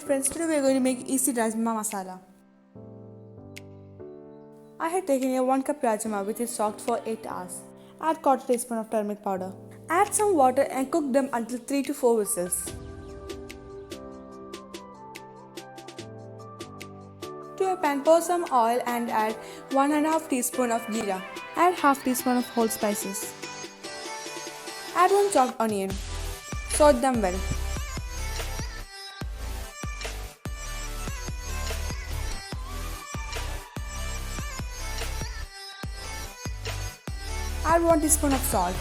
dear friends, today we are going to make easy Rajma Masala. I had taken a 1 cup Rajma which is soaked for 8 hours. Add quarter teaspoon of turmeric powder. Add some water and cook them until 3 to 4 whistles. To a pan, pour some oil and add 1½ teaspoon of jeera. Add half teaspoon of whole spices. Add 1 chopped onion. Saute them well. Add 1 teaspoon of salt.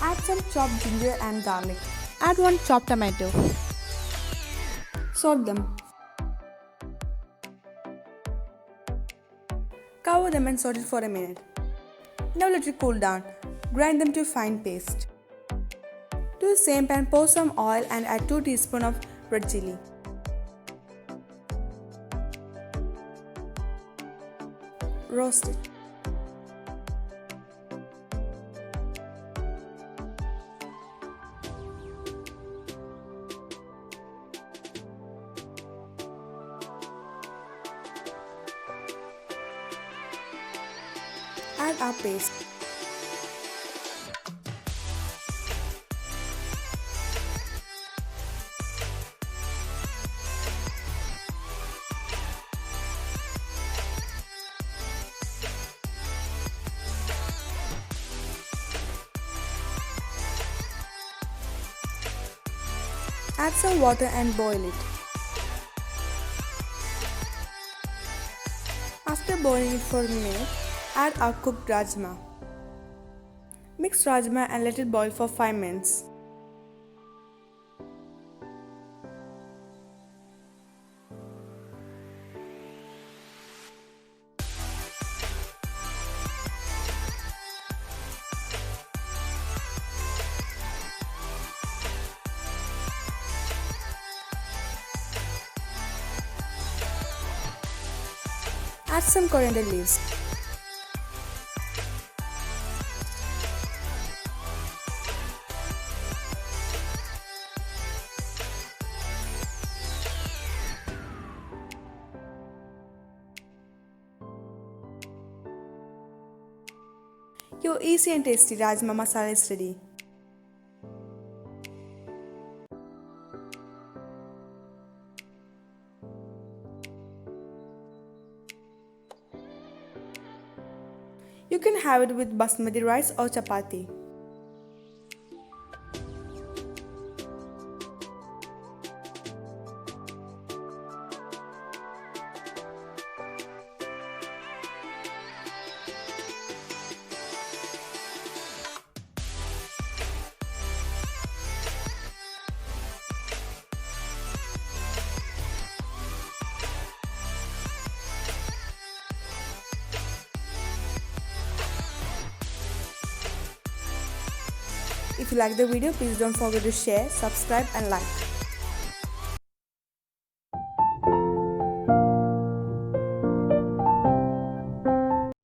Add some chopped ginger and garlic. Add 1 chopped tomato. Saute them. Cover them and saute it for a minute. Now let it cool down. Grind them to a fine paste. To the same pan, pour some oil and add 2 teaspoons of red chilli. Roast it. Add our paste. Add some water and boil it. After boiling it for a minute, add our cooked rajma. Mix rajma and let it boil for 5 minutes. Add some coriander leaves. Your easy and tasty Rajma Masala is ready. You can have it with basmati rice or chappathi. If you like the video, please don't forget to share, subscribe and like.